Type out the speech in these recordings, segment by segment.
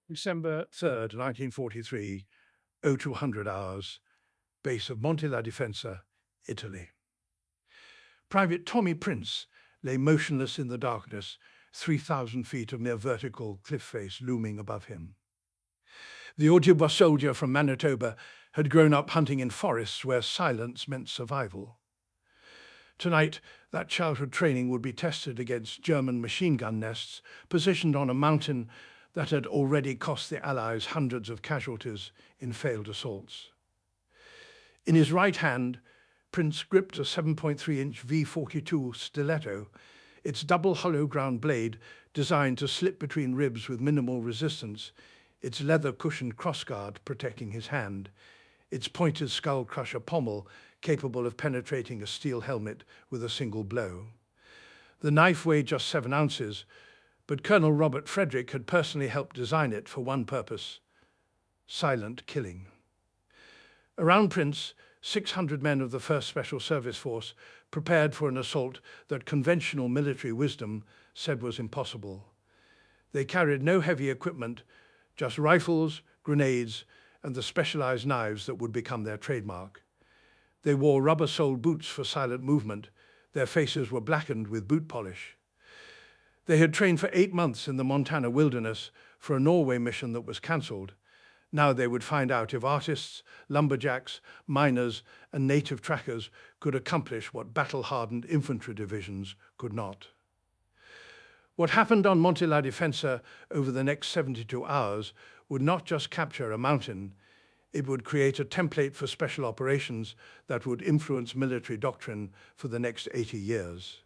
December 3rd, 1943, 0200 hours, base of Monte la Difensa, Italy. Private Tommy Prince lay motionless in the darkness, 3,000 feet of near vertical cliff face looming above him. The Ojibwa soldier from Manitoba had grown up hunting in forests where silence meant survival. Tonight, that childhood training would be tested against German machine gun nests positioned on a mountain that had already cost the Allies hundreds of casualties in failed assaults. In his right hand, Prince gripped a 7.3-inch V42 stiletto, its double hollow ground blade designed to slip between ribs with minimal resistance, its leather-cushioned crossguard protecting his hand, its pointed skull crusher pommel capable of penetrating a steel helmet with a single blow. The knife weighed just 7 ounces, but Colonel Robert Frederick had personally helped design it for one purpose: silent killing. Around Prince, 600 men of the 1st Special Service Force prepared for an assault that conventional military wisdom said was impossible. They carried no heavy equipment, just rifles, grenades, and the specialized knives that would become their trademark. They wore rubber-soled boots for silent movement. Their faces were blackened with boot polish. They had trained for 8 months in the Montana wilderness for a Norway mission that was cancelled. Now they would find out if artists, lumberjacks, miners, and native trackers could accomplish what battle-hardened infantry divisions could not. What happened on Monte la Difensa over the next 72 hours would not just capture a mountain, it would create a template for special operations that would influence military doctrine for the next 80 years.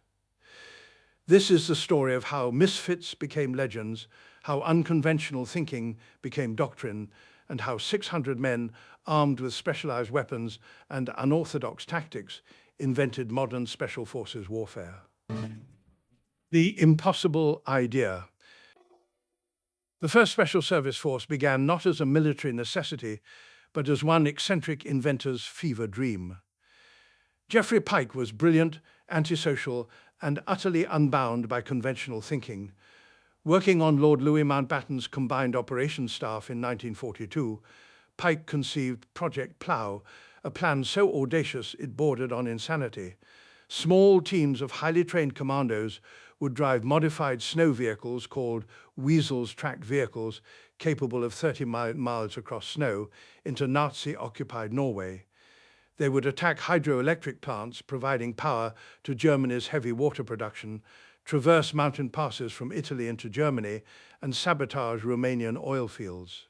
This is the story of how misfits became legends, how unconventional thinking became doctrine, and how 600 men armed with specialized weapons and unorthodox tactics invented modern special forces warfare. The impossible idea. The 1st Special Service Force began not as a military necessity, but as one eccentric inventor's fever dream. Jeffrey Pike was brilliant, antisocial, and utterly unbound by conventional thinking. Working on Lord Louis Mountbatten's Combined Operations Staff in 1942, Pike conceived Project Plough, a plan so audacious it bordered on insanity. Small teams of highly trained commandos would drive modified snow vehicles called Weasels tracked vehicles capable of 30 miles across snow into Nazi-occupied Norway. They would attack hydroelectric plants providing power to Germany's heavy water production, traverse mountain passes from Italy into Germany, and sabotage Romanian oil fields.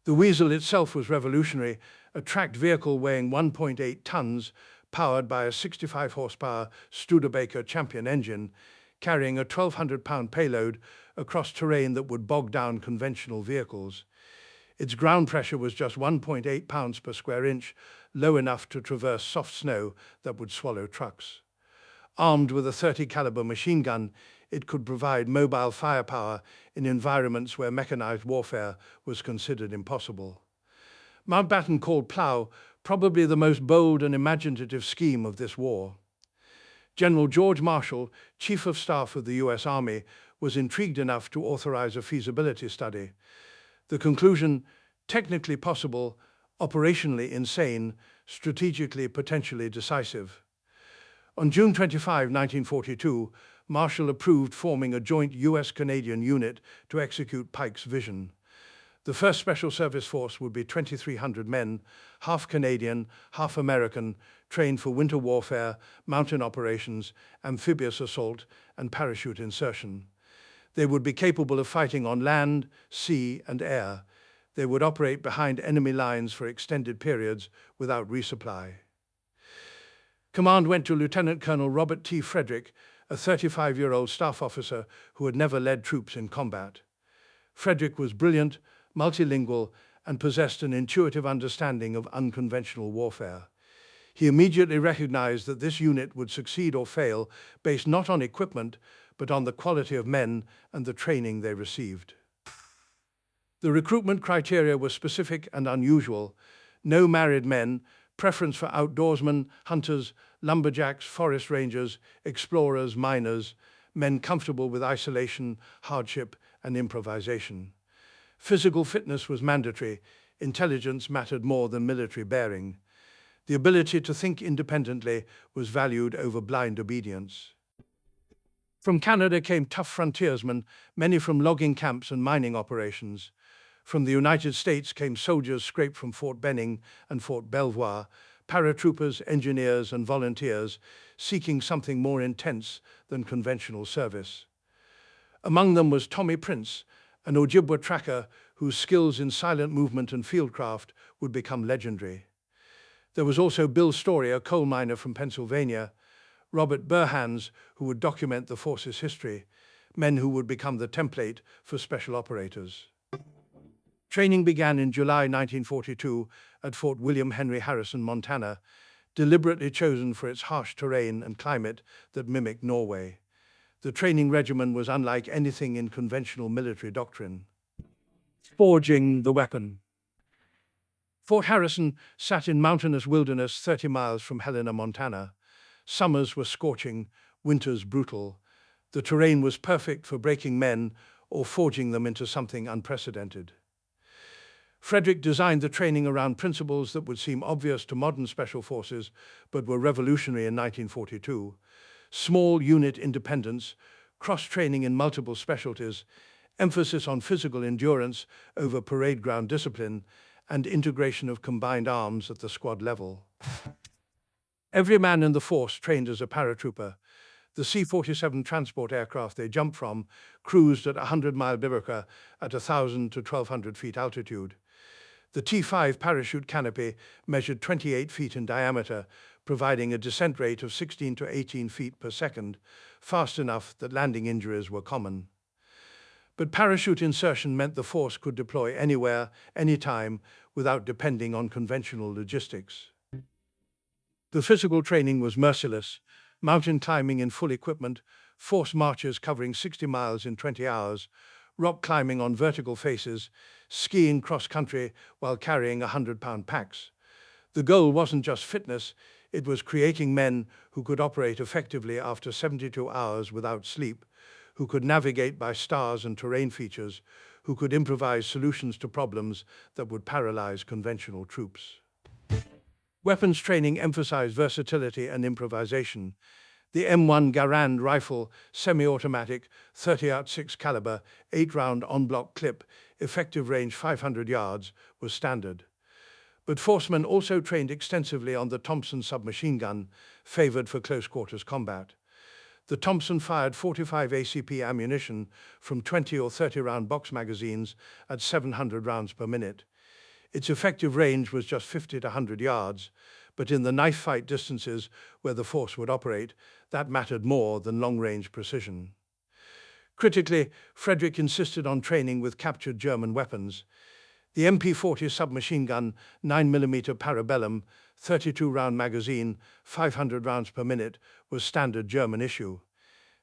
The Weasel itself was revolutionary, a tracked vehicle weighing 1.8 tons, powered by a 65 horsepower Studebaker Champion engine, carrying a 1,200-pound payload across terrain that would bog down conventional vehicles. Its ground pressure was just 1.8 pounds per square inch, low enough to traverse soft snow that would swallow trucks. Armed with a .30 caliber machine gun, it could provide mobile firepower in environments where mechanized warfare was considered impossible. Mountbatten called Plough probably the most bold and imaginative scheme of this war. General George Marshall, Chief of Staff of the US Army, was intrigued enough to authorize a feasibility study. The conclusion: technically possible, operationally insane, strategically potentially decisive. On June 25, 1942, Marshall approved forming a joint US-Canadian unit to execute Pike's vision. The 1st Special Service Force would be 2,300 men, half Canadian, half American, trained for winter warfare, mountain operations, amphibious assault, and parachute insertion. They would be capable of fighting on land, sea, and air. They would operate behind enemy lines for extended periods without resupply. Command went to Lieutenant Colonel Robert T. Frederick, a 35-year-old staff officer who had never led troops in combat. Frederick was brilliant, multilingual, and possessed an intuitive understanding of unconventional warfare. He immediately recognized that this unit would succeed or fail based not on equipment, but on the quality of men and the training they received. The recruitment criteria were specific and unusual: no married men, preference for outdoorsmen, hunters, lumberjacks, forest rangers, explorers, miners, men comfortable with isolation, hardship, and improvisation. Physical fitness was mandatory. Intelligence mattered more than military bearing. The ability to think independently was valued over blind obedience. From Canada came tough frontiersmen, many from logging camps and mining operations. From the United States came soldiers scraped from Fort Benning and Fort Belvoir, paratroopers, engineers, and volunteers seeking something more intense than conventional service. Among them was Tommy Prince, an Ojibwa tracker whose skills in silent movement and fieldcraft would become legendary. There was also Bill Story, a coal miner from Pennsylvania, Robert Burhans, who would document the force's history, men who would become the template for special operators. Training began in July 1942 at Fort William Henry Harrison, Montana, deliberately chosen for its harsh terrain and climate that mimicked Norway. The training regimen was unlike anything in conventional military doctrine. Forging the weapon. Fort Harrison sat in mountainous wilderness 30 miles from Helena, Montana. Summers were scorching, winters brutal. The terrain was perfect for breaking men or forging them into something unprecedented. Frederick designed the training around principles that would seem obvious to modern special forces, but were revolutionary in 1942. Small unit independence, cross-training in multiple specialties, emphasis on physical endurance over parade ground discipline, and integration of combined arms at the squad level. Every man in the force trained as a paratrooper. The C-47 transport aircraft they jumped from cruised at 100-mile bivouac at 1,000 to 1,200 feet altitude. The T-5 parachute canopy measured 28 feet in diameter, providing a descent rate of 16 to 18 feet per second, fast enough that landing injuries were common. But parachute insertion meant the force could deploy anywhere, anytime, without depending on conventional logistics. The physical training was merciless: mountain climbing in full equipment, forced marches covering 60 miles in 20 hours, rock climbing on vertical faces, skiing cross-country while carrying 100-pound packs. The goal wasn't just fitness, it was creating men who could operate effectively after 72 hours without sleep, who could navigate by stars and terrain features, who could improvise solutions to problems that would paralyze conventional troops. Weapons training emphasized versatility and improvisation. The M1 Garand rifle, semi-automatic, 30-06 caliber, 8-round en-bloc clip, effective range 500 yards, was standard. But forcemen also trained extensively on the Thompson submachine gun, favored for close-quarters combat. The Thompson fired 45 ACP ammunition from 20 or 30-round box magazines at 700 rounds per minute. Its effective range was just 50 to 100 yards, but in the knife fight distances where the force would operate, that mattered more than long-range precision. Critically, Frederick insisted on training with captured German weapons. The MP-40 submachine gun, 9mm Parabellum, 32-round magazine, 500 rounds per minute, was standard German issue.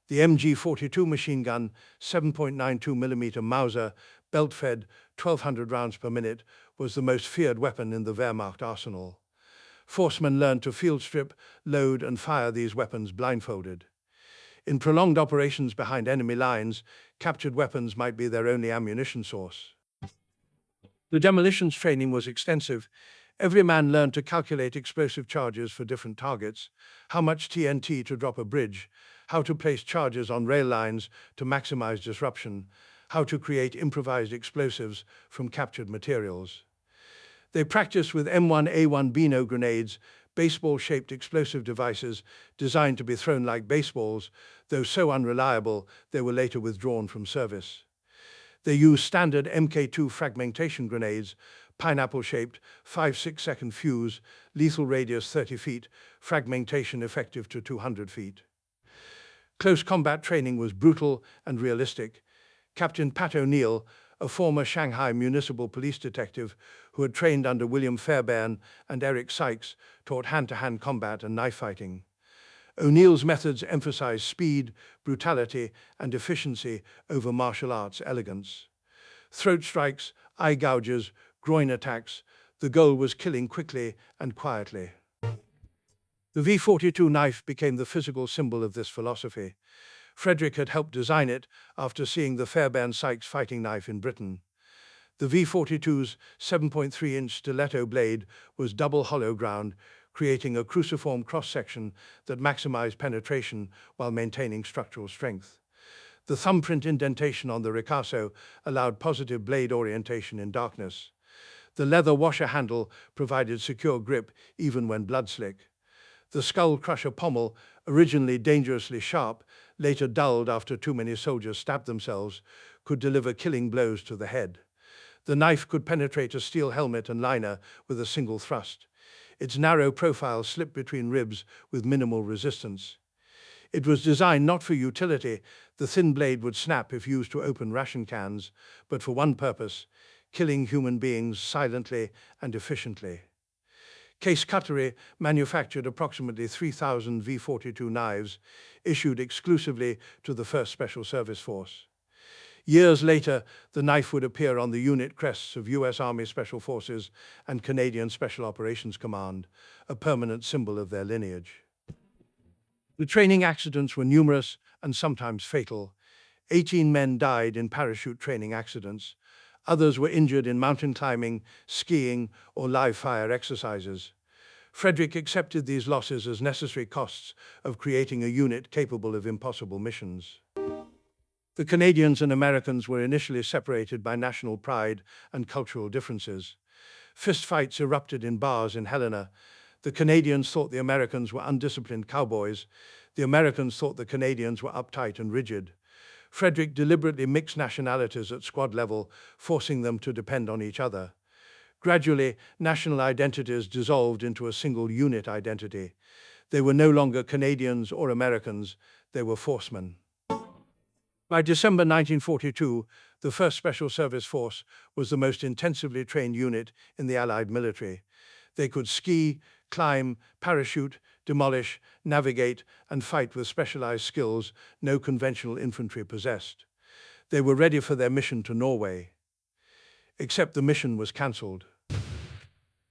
The MG-42 machine gun, 7.92mm Mauser, belt-fed, 1,200 rounds per minute, was the most feared weapon in the Wehrmacht arsenal. Forcemen learned to field strip, load, and fire these weapons blindfolded. In prolonged operations behind enemy lines, captured weapons might be their only ammunition source. The demolitions training was extensive. Every man learned to calculate explosive charges for different targets, how much TNT to drop a bridge, how to place charges on rail lines to maximize disruption, how to create improvised explosives from captured materials. They practiced with M1A1 Beano grenades, baseball-shaped explosive devices designed to be thrown like baseballs, though so unreliable they were later withdrawn from service. They used standard Mk2 fragmentation grenades, pineapple-shaped, 5-6 second fuse, lethal radius 30 feet, fragmentation effective to 200 feet. Close combat training was brutal and realistic. Captain Pat O'Neill, a former Shanghai municipal police detective who had trained under William Fairbairn and Eric Sykes, taught hand-to-hand combat and knife fighting. O'Neill's methods emphasized speed, brutality, and efficiency over martial arts elegance. Throat strikes, eye gouges, groin attacks, the goal was killing quickly and quietly. The V-42 knife became the physical symbol of this philosophy. Frederick had helped design it after seeing the Fairbairn Sykes fighting knife in Britain. The V-42's 7.3-inch stiletto blade was double hollow ground, creating a cruciform cross-section that maximized penetration while maintaining structural strength. The thumbprint indentation on the ricasso allowed positive blade orientation in darkness. The leather washer handle provided secure grip even when blood-slick. The skull crusher pommel, originally dangerously sharp, later dulled after too many soldiers stabbed themselves, could deliver killing blows to the head. The knife could penetrate a steel helmet and liner with a single thrust. Its narrow profile slipped between ribs with minimal resistance. It was designed not for utility. The thin blade would snap if used to open ration cans, but for one purpose: killing human beings silently and efficiently. Case Cutlery manufactured approximately 3,000 V-42 knives, issued exclusively to the 1st Special Service Force. Years later, the knife would appear on the unit crests of U.S. Army Special Forces and Canadian Special Operations Command, a permanent symbol of their lineage. The training accidents were numerous and sometimes fatal. 18 men died in parachute training accidents. Others were injured in mountain climbing, skiing, or live fire exercises. Frederick accepted these losses as necessary costs of creating a unit capable of impossible missions. The Canadians and Americans were initially separated by national pride and cultural differences. Fistfights erupted in bars in Helena. The Canadians thought the Americans were undisciplined cowboys. The Americans thought the Canadians were uptight and rigid. Frederick deliberately mixed nationalities at squad level, forcing them to depend on each other. Gradually, national identities dissolved into a single unit identity. They were no longer Canadians or Americans, they were forcemen. By December 1942, the 1st Special Service Force was the most intensively trained unit in the Allied military. They could ski, climb, parachute, demolish, navigate, and fight with specialized skills no conventional infantry possessed. They were ready for their mission to Norway. Except the mission was cancelled.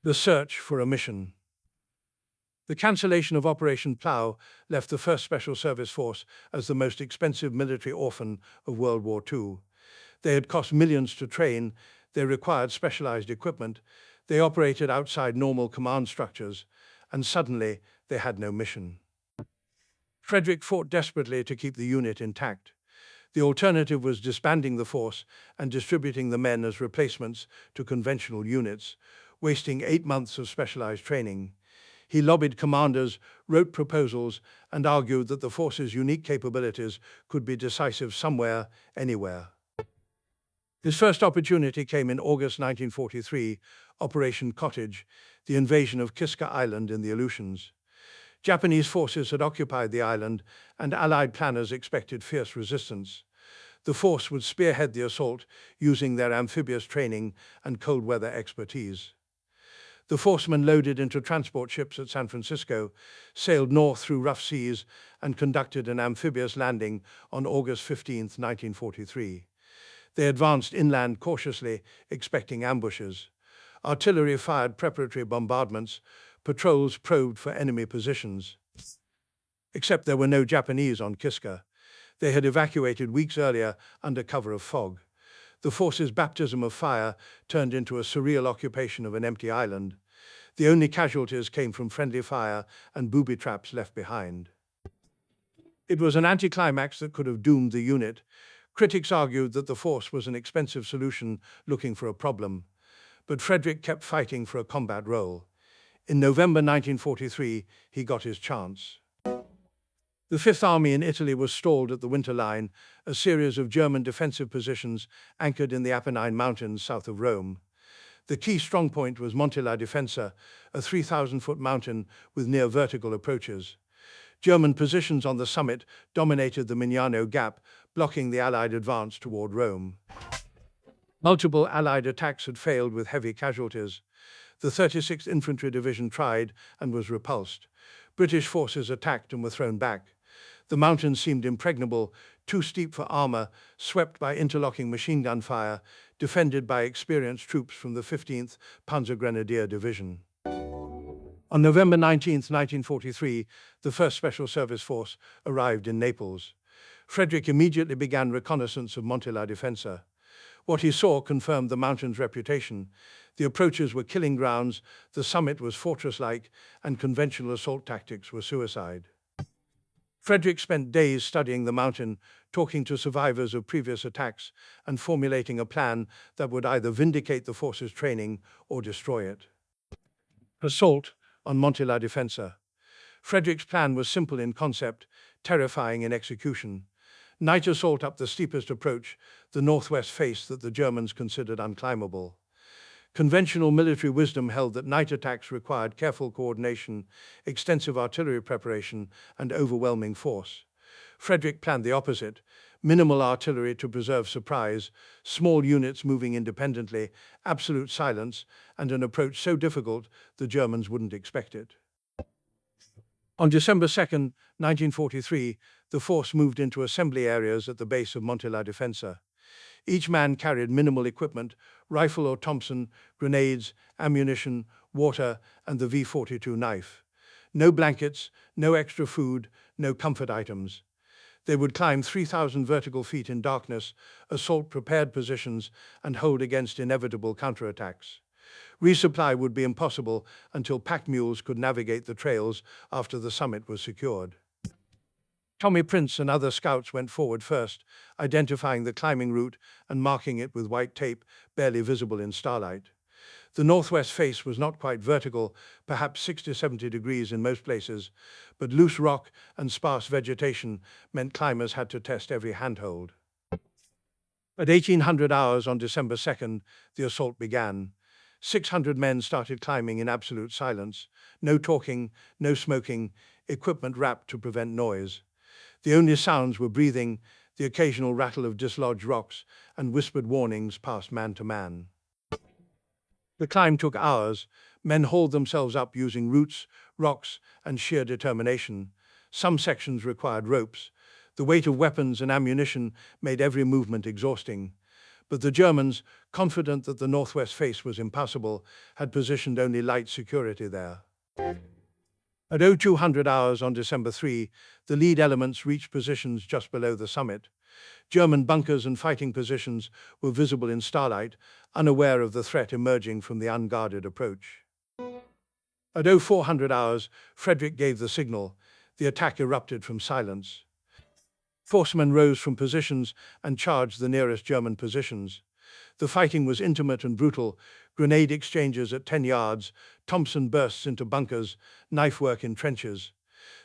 The search for a mission. The cancellation of Operation Plough left the 1st Special Service Force as the most expensive military orphan of World War II. They had cost millions to train, they required specialized equipment, they operated outside normal command structures, and suddenly they had no mission. Frederick fought desperately to keep the unit intact. The alternative was disbanding the force and distributing the men as replacements to conventional units, wasting 8 months of specialized training. He lobbied commanders, wrote proposals, and argued that the force's unique capabilities could be decisive somewhere, anywhere. His first opportunity came in August 1943, Operation Cottage, the invasion of Kiska Island in the Aleutians. Japanese forces had occupied the island, and Allied planners expected fierce resistance. The force would spearhead the assault using their amphibious training and cold weather expertise. The forcemen loaded into transport ships at San Francisco, sailed north through rough seas, and conducted an amphibious landing on August 15, 1943. They advanced inland cautiously, expecting ambushes. Artillery fired preparatory bombardments, patrols probed for enemy positions. Except there were no Japanese on Kiska. They had evacuated weeks earlier under cover of fog. The force's baptism of fire turned into a surreal occupation of an empty island. The only casualties came from friendly fire and booby traps left behind. It was an anticlimax that could have doomed the unit. Critics argued that the force was an expensive solution looking for a problem, but Frederick kept fighting for a combat role. In November 1943, he got his chance. The Fifth Army in Italy was stalled at the Winter Line, a series of German defensive positions anchored in the Apennine Mountains south of Rome. The key strongpoint was Monte la Difensa, a 3,000-foot mountain with near vertical approaches. German positions on the summit dominated the Mignano Gap, blocking the Allied advance toward Rome. Multiple Allied attacks had failed with heavy casualties. The 36th Infantry Division tried and was repulsed. British forces attacked and were thrown back. The mountains seemed impregnable, too steep for armor, swept by interlocking machine gun fire, defended by experienced troops from the 15th Panzergrenadier Division. On November 19, 1943, the 1st Special Service Force arrived in Naples. Frederick immediately began reconnaissance of Monte la Difensa. What he saw confirmed the mountain's reputation. The approaches were killing grounds, the summit was fortress-like, and conventional assault tactics were suicide. Frederick spent days studying the mountain, talking to survivors of previous attacks, and formulating a plan that would either vindicate the force's training or destroy it. Assault on Monte la Defensa. Frederick's plan was simple in concept, terrifying in execution. Night assault up the steepest approach, the northwest face that the Germans considered unclimbable. Conventional military wisdom held that night attacks required careful coordination, extensive artillery preparation, and overwhelming force. Frederick planned the opposite: minimal artillery to preserve surprise, small units moving independently, absolute silence, and an approach so difficult the Germans wouldn't expect it. On December 2, 1943, the force moved into assembly areas at the base of Monte la Defensa. Each man carried minimal equipment: rifle or Thompson, grenades, ammunition, water, and the V-42 knife. No blankets, no extra food, no comfort items. They would climb 3,000 vertical feet in darkness, assault prepared positions, and hold against inevitable counterattacks. Resupply would be impossible until pack mules could navigate the trails after the summit was secured. Tommy Prince and other scouts went forward first, identifying the climbing route and marking it with white tape, barely visible in starlight. The northwest face was not quite vertical, perhaps 60 to 70 degrees in most places, but loose rock and sparse vegetation meant climbers had to test every handhold. At 1800 hours on December 2nd, the assault began. 600 men started climbing in absolute silence. No talking, no smoking, equipment wrapped to prevent noise. The only sounds were breathing, the occasional rattle of dislodged rocks, and whispered warnings passed man to man. The climb took hours. Men hauled themselves up using roots, rocks, and sheer determination. Some sections required ropes. The weight of weapons and ammunition made every movement exhausting. But the Germans, confident that the northwest face was impassable, had positioned only light security there. At 0200 hours on December 3, the lead elements reached positions just below the summit. German bunkers and fighting positions were visible in starlight, unaware of the threat emerging from the unguarded approach. At 0400 hours, Frederick gave the signal. The attack erupted from silence. Forcemen rose from positions and charged the nearest German positions. The fighting was intimate and brutal: grenade exchanges at 10 yards, Thompson bursts into bunkers, knife work in trenches.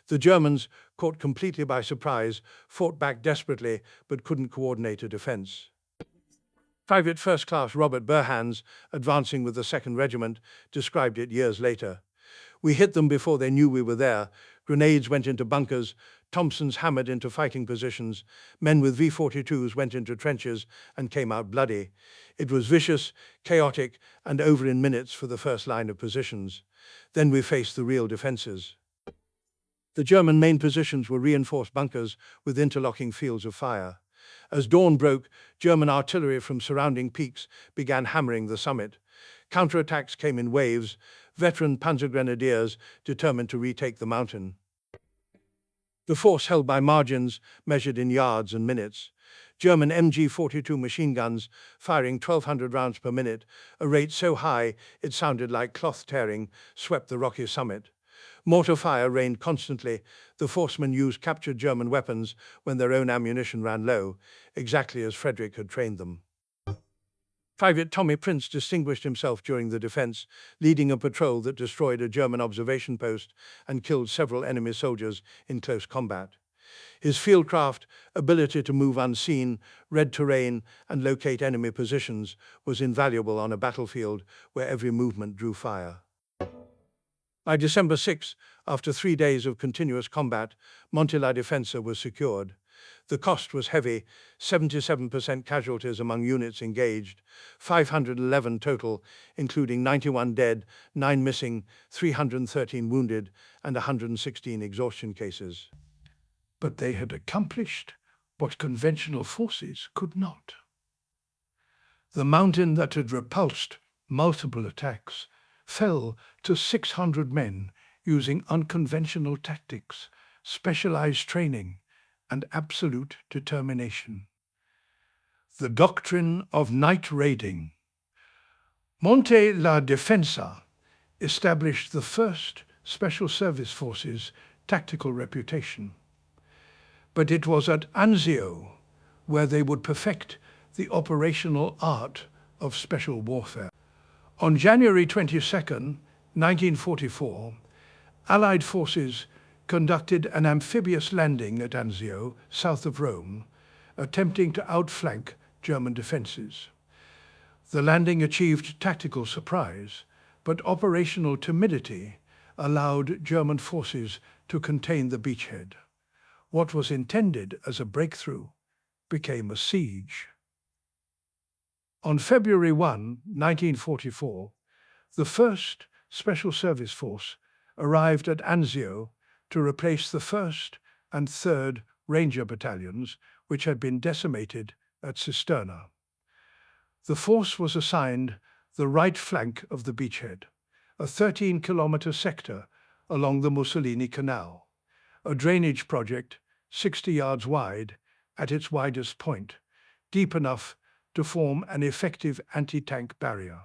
The Germans, caught completely by surprise, fought back desperately but couldn't coordinate a defense. Private First Class Robert Burhans, advancing with the 2nd Regiment, described it years later. "We hit them before they knew we were there. Grenades went into bunkers, Thompsons hammered into fighting positions, men with V-42s went into trenches and came out bloody. It was vicious, chaotic, and over in minutes for the first line of positions. Then we faced the real defenses." The German main positions were reinforced bunkers with interlocking fields of fire. As dawn broke, German artillery from surrounding peaks began hammering the summit. Counterattacks came in waves, veteran panzer grenadiers determined to retake the mountain. The force held by margins, measured in yards and minutes. German MG-42 machine guns firing 1,200 rounds per minute, a rate so high it sounded like cloth tearing, swept the rocky summit. Mortar fire rained constantly. The forcemen used captured German weapons when their own ammunition ran low, exactly as Frederick had trained them. Private Tommy Prince distinguished himself during the defense, leading a patrol that destroyed a German observation post and killed several enemy soldiers in close combat. His fieldcraft, ability to move unseen, read terrain, and locate enemy positions was invaluable on a battlefield where every movement drew fire. By December 6, after 3 days of continuous combat, Monte la Defensa was secured. The cost was heavy: 77% casualties among units engaged, 511 total, including 91 dead, 9 missing, 313 wounded, and 116 exhaustion cases. But they had accomplished what conventional forces could not. The mountain that had repulsed multiple attacks fell to 600 men using unconventional tactics, specialized training, and absolute determination. The doctrine of night raiding. Monte la Defensa established the first Special Service Forces tactical reputation. But it was at Anzio where they would perfect the operational art of special warfare. On January 22nd, 1944, Allied forces conducted an amphibious landing at Anzio, south of Rome, attempting to outflank German defenses. The landing achieved tactical surprise, but operational timidity allowed German forces to contain the beachhead. What was intended as a breakthrough became a siege. On February 1, 1944, the 1st Special Service Force arrived at Anzio to replace the 1st and 3rd Ranger battalions, which had been decimated at Cisterna. The force was assigned the right flank of the beachhead, a 13-kilometer sector along the Mussolini Canal, a drainage project 60 yards wide at its widest point, deep enough to form an effective anti-tank barrier.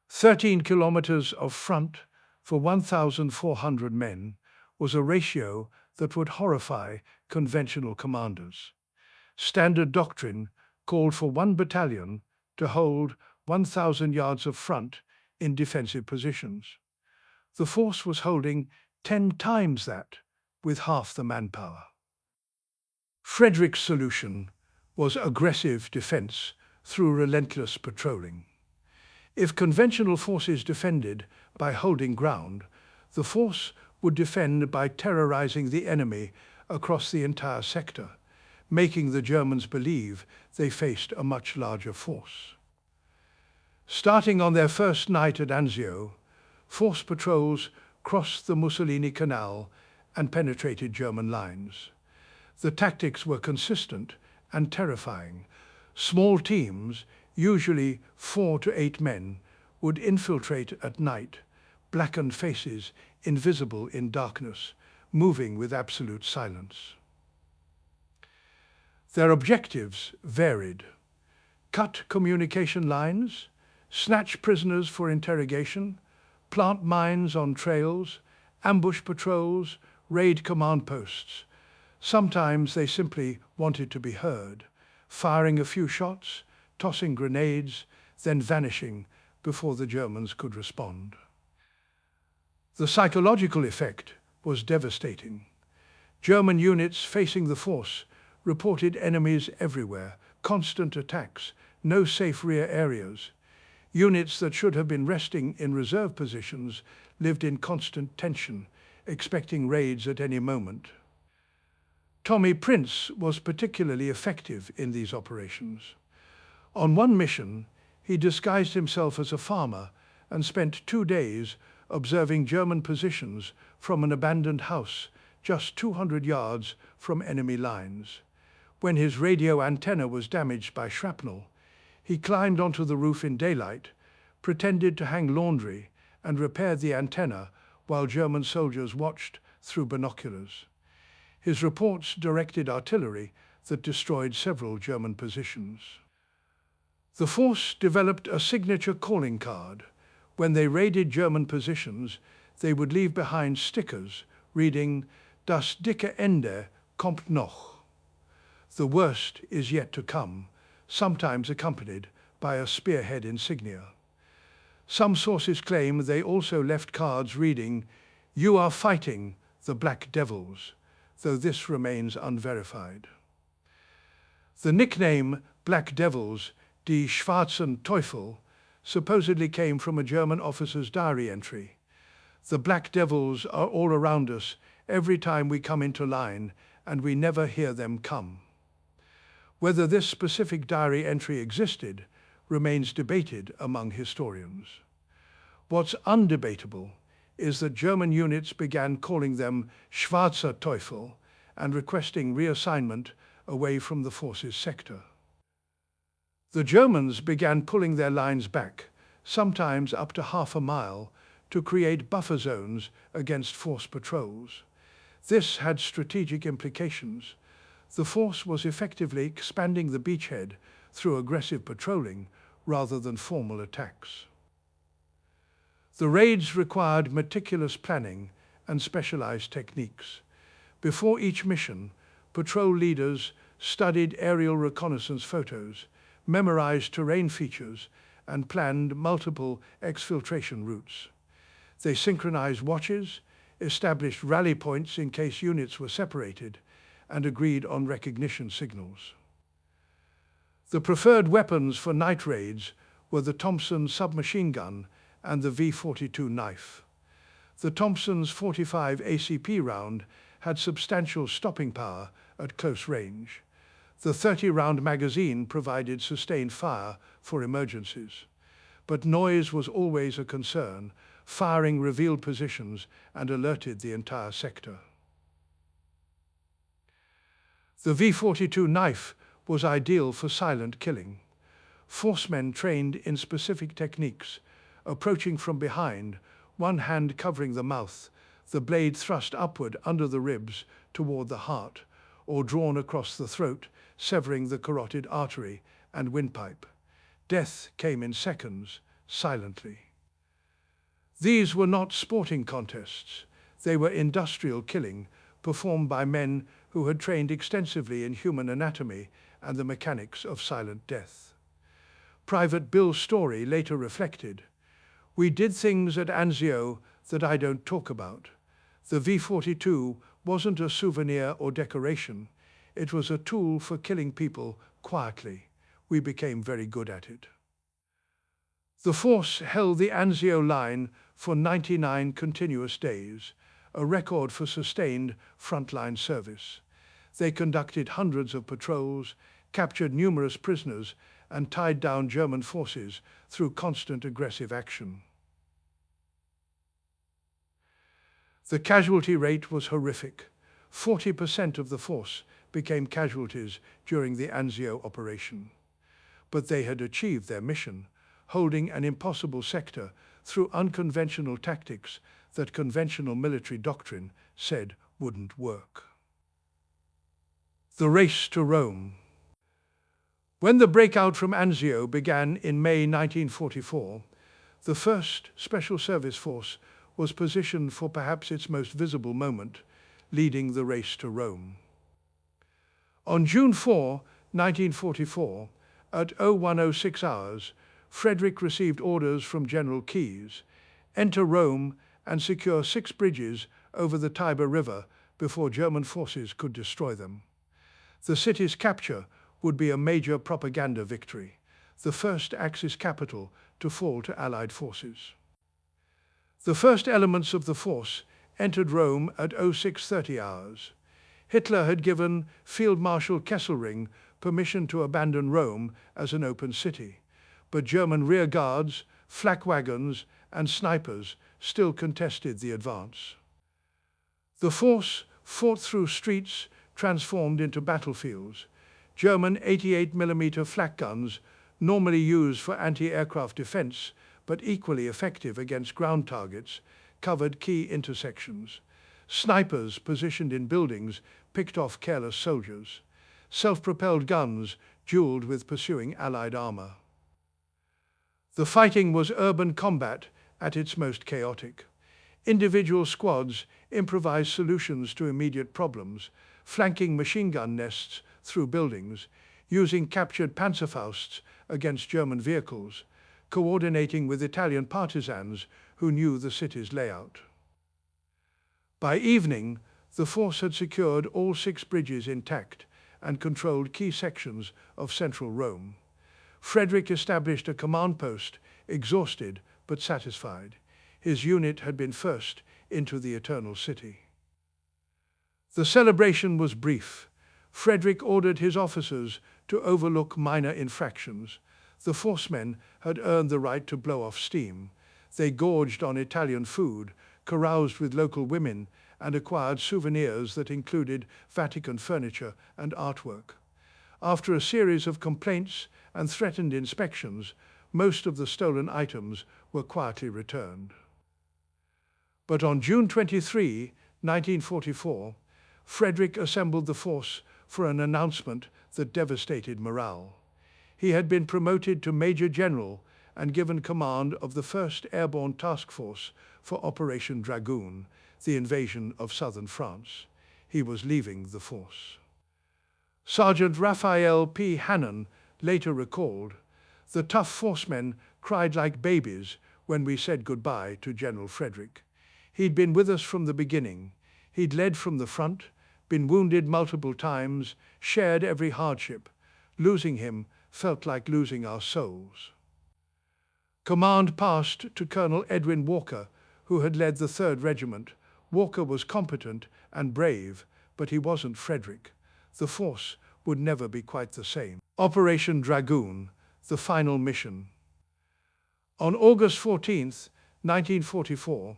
13 kilometers of front for 1,400 men was a ratio that would horrify conventional commanders. Standard doctrine called for one battalion to hold 1,000 yards of front in defensive positions. The force was holding 10 times that with half the manpower. Frederick's solution was aggressive defense through relentless patrolling. If conventional forces defended by holding ground, the force would defend by terrorizing the enemy across the entire sector, making the Germans believe they faced a much larger force. Starting on their first night at Anzio, force patrols crossed the Mussolini Canal and penetrated German lines. The tactics were consistent and terrifying. Small teams, usually 4 to 8 men, would infiltrate at night, blackened faces invisible in darkness, moving with absolute silence. Their objectives varied: cut communication lines, snatch prisoners for interrogation, plant mines on trails, ambush patrols, raid command posts. Sometimes they simply wanted to be heard, firing a few shots, tossing grenades, then vanishing before the Germans could respond. The psychological effect was devastating. German units facing the force reported enemies everywhere, constant attacks, no safe rear areas. Units that should have been resting in reserve positions lived in constant tension, expecting raids at any moment. Tommy Prince was particularly effective in these operations. On one mission, he disguised himself as a farmer and spent 2 days observing German positions from an abandoned house just 200 yards from enemy lines. When his radio antenna was damaged by shrapnel, he climbed onto the roof in daylight, pretended to hang laundry, and repaired the antenna while German soldiers watched through binoculars. His reports directed artillery that destroyed several German positions. The force developed a signature calling card. When they raided German positions, they would leave behind stickers reading, "Das dicke Ende kommt noch." The worst is yet to come, sometimes accompanied by a spearhead insignia. Some sources claim they also left cards reading, "You are fighting the Black Devils," though this remains unverified. The nickname Black Devils, die Schwarzen Teufel, supposedly came from a German officer's diary entry. "The Black Devils are all around us every time we come into line, and we never hear them come." Whether this specific diary entry existed remains debated among historians. What's undebatable is that German units began calling them Schwarzer Teufel and requesting reassignment away from the force's sector. The Germans began pulling their lines back, sometimes up to half a mile, to create buffer zones against force patrols. This had strategic implications. The force was effectively expanding the beachhead through aggressive patrolling rather than formal attacks. The raids required meticulous planning and specialized techniques. Before each mission, patrol leaders studied aerial reconnaissance photos, memorized terrain features, and planned multiple exfiltration routes. They synchronized watches, established rally points in case units were separated, and agreed on recognition signals. The preferred weapons for night raids were the Thompson submachine gun and the V-42 knife. The Thompson's 45 ACP round had substantial stopping power at close range. The 30-round magazine provided sustained fire for emergencies. But noise was always a concern. Firing revealed positions and alerted the entire sector. The V-42 knife was ideal for silent killing. Forcemen trained in specific techniques, approaching from behind, one hand covering the mouth, the blade thrust upward under the ribs toward the heart, or drawn across the throat, severing the carotid artery and windpipe. Death came in seconds, silently. These were not sporting contests. They were industrial killing, performed by men who had trained extensively in human anatomy and the mechanics of silent death. Private Bill Story later reflected, "We did things at Anzio that I don't talk about. The V-42 wasn't a souvenir or decoration. It was a tool for killing people quietly. We became very good at it." The force held the Anzio line for 99 continuous days, a record for sustained frontline service. They conducted hundreds of patrols, captured numerous prisoners, and tied down German forces through constant aggressive action. The casualty rate was horrific. 40% of the force became casualties during the Anzio operation. But they had achieved their mission, holding an impossible sector through unconventional tactics that conventional military doctrine said wouldn't work. The race to Rome. When the breakout from Anzio began in May 1944, the 1st Special Service Force was positioned for perhaps its most visible moment, leading the race to Rome. On June 4, 1944, at 0106 hours, Frederick received orders from General Keyes: enter Rome and secure 6 bridges over the Tiber River before German forces could destroy them. The city's capture would be a major propaganda victory, the first Axis capital to fall to Allied forces. The first elements of the force entered Rome at 0630 hours. Hitler had given Field Marshal Kesselring permission to abandon Rome as an open city, but German rear guards, flak wagons, and snipers still contested the advance. The force fought through streets transformed into battlefields. German 88mm flak guns, normally used for anti-aircraft defense, but equally effective against ground targets, covered key intersections. Snipers positioned in buildings picked off careless soldiers. Self-propelled guns dueled with pursuing Allied armor. The fighting was urban combat at its most chaotic. Individual squads improvised solutions to immediate problems, flanking machine gun nests through buildings, using captured Panzerfausts against German vehicles, coordinating with Italian partisans who knew the city's layout. By evening, the force had secured all 6 bridges intact and controlled key sections of central Rome. Frederick established a command post, exhausted but satisfied. His unit had been first into the Eternal City. The celebration was brief. Frederick ordered his officers to overlook minor infractions. The forcemen had earned the right to blow off steam. They gorged on Italian food, caroused with local women, and acquired souvenirs that included Vatican furniture and artwork. After a series of complaints and threatened inspections, most of the stolen items were quietly returned. But on June 23, 1944, Frederick assembled the force for an announcement that devastated morale. He had been promoted to Major General and given command of the 1st Airborne Task Force for Operation Dragoon, the invasion of southern France. He was leaving the force. Sergeant Raphael P. Hannon later recalled, "The tough forcemen cried like babies when we said goodbye to General Frederick. He'd been with us from the beginning. He'd led from the front, been wounded multiple times, shared every hardship. Losing him felt like losing our souls." Command passed to Colonel Edwin Walker, who had led the 3rd Regiment. Walker was competent and brave, but he wasn't Frederick. The force would never be quite the same. Operation Dragoon, the final mission. On August 14, 1944,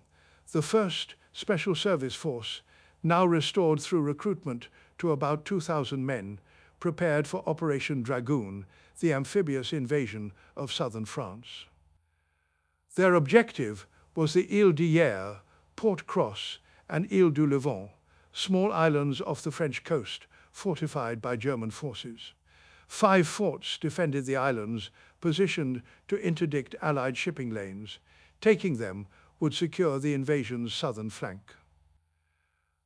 the 1st Special Service Force, now restored through recruitment to about 2,000 men, prepared for Operation Dragoon, the amphibious invasion of southern France. Their objective was the Île d'Hyères, Port Cross, and Île du Levant, small islands off the French coast, fortified by German forces. 5 forts defended the islands, positioned to interdict Allied shipping lanes. Taking them would secure the invasion's southern flank.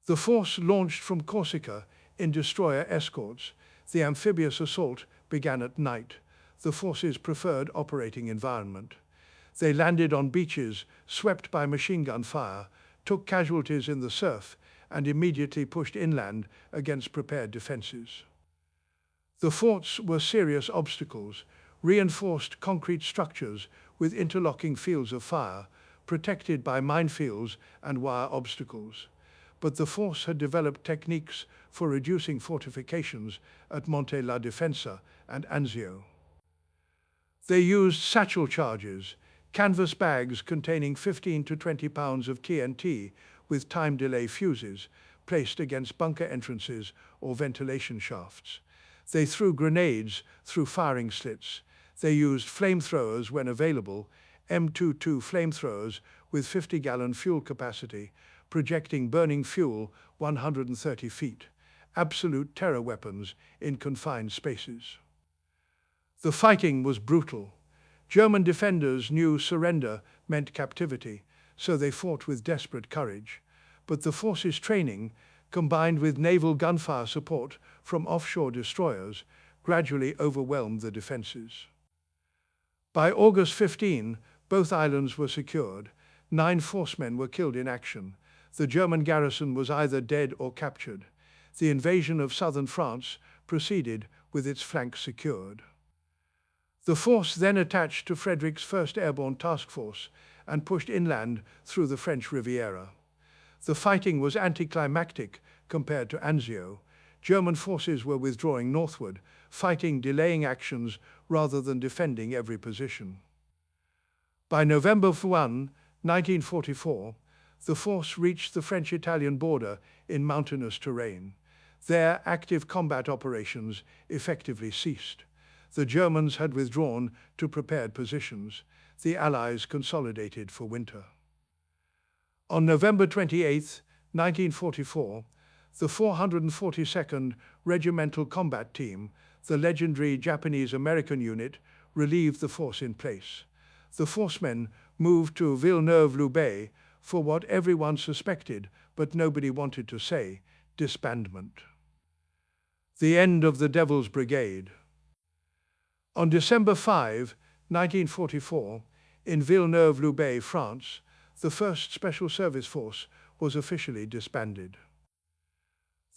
The force launched from Corsica in destroyer escorts. The amphibious assault began at night, the force's preferred operating environment. They landed on beaches swept by machine gun fire, took casualties in the surf, and immediately pushed inland against prepared defenses. The forts were serious obstacles, reinforced concrete structures with interlocking fields of fire, protected by minefields and wire obstacles. But the force had developed techniques for reducing fortifications at Monte la Defensa and Anzio. They used satchel charges, canvas bags containing 15 to 20 pounds of TNT with time delay fuses placed against bunker entrances or ventilation shafts. They threw grenades through firing slits. They used flamethrowers when available, M22 flamethrowers with 50-gallon fuel capacity, projecting burning fuel 130 feet, absolute terror weapons in confined spaces. The fighting was brutal. German defenders knew surrender meant captivity, so they fought with desperate courage. But the force's training, combined with naval gunfire support from offshore destroyers, gradually overwhelmed the defenses. By August 15, both islands were secured. 9 forcemen were killed in action. The German garrison was either dead or captured. The invasion of southern France proceeded with its flanks secured. The force then attached to Frederick's 1st Airborne Task Force and pushed inland through the French Riviera. The fighting was anticlimactic compared to Anzio. German forces were withdrawing northward, fighting delaying actions rather than defending every position. By November 1, 1944, the force reached the French-Italian border in mountainous terrain. There, active combat operations effectively ceased. The Germans had withdrawn to prepared positions. The Allies consolidated for winter. On November 28, 1944, the 442nd Regimental Combat Team, the legendary Japanese-American unit, relieved the force in place. The forcemen moved to Villeneuve-Loubet for what everyone suspected, but nobody wanted to say, disbandment. The end of the Devil's Brigade. On December 5, 1944, in Villeneuve-Loubet, France, the 1st Special Service Force was officially disbanded.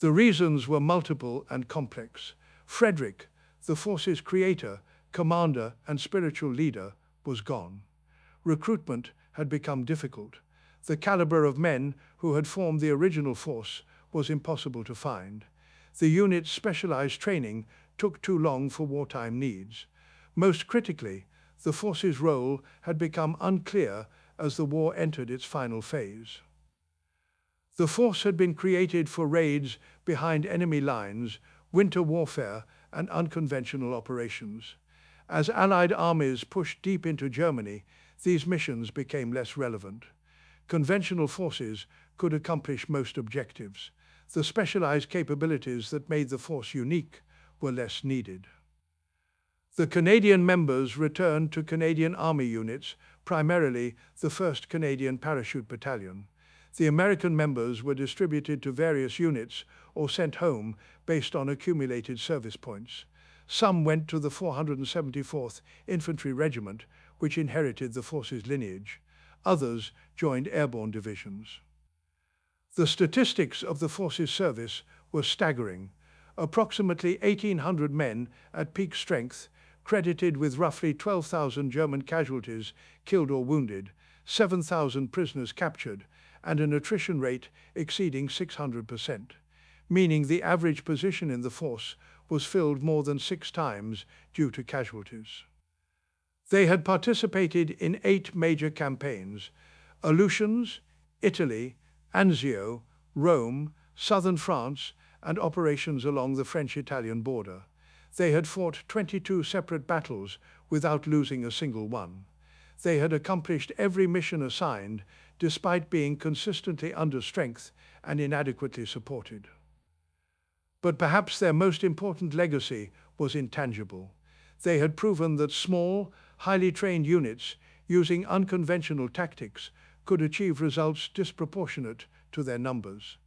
The reasons were multiple and complex. Frederick, the force's creator, commander, and spiritual leader, was gone. Recruitment had become difficult. The caliber of men who had formed the original force was impossible to find. The unit's specialized training took too long for wartime needs. Most critically, the force's role had become unclear as the war entered its final phase. The force had been created for raids behind enemy lines, winter warfare, and unconventional operations. As Allied armies pushed deep into Germany, these missions became less relevant. Conventional forces could accomplish most objectives. the specialized capabilities that made the force unique were less needed. The Canadian members returned to Canadian Army units, primarily the 1st Canadian Parachute Battalion. The American members were distributed to various units or sent home based on accumulated service points. Some went to the 474th Infantry Regiment, which inherited the force's lineage. Others joined airborne divisions. The statistics of the force's service were staggering. Approximately 1,800 men at peak strength, credited with roughly 12,000 German casualties killed or wounded, 7,000 prisoners captured, and an attrition rate exceeding 600%, meaning the average position in the force was filled more than 6 times due to casualties. They had participated in 8 major campaigns: Aleutians, Italy, Anzio, Rome, southern France, and operations along the French-Italian border. They had fought 22 separate battles without losing a single one. They had accomplished every mission assigned, despite being consistently under strength and inadequately supported. But perhaps their most important legacy was intangible. They had proven that small, highly trained units, using unconventional tactics, could achieve results disproportionate to their numbers.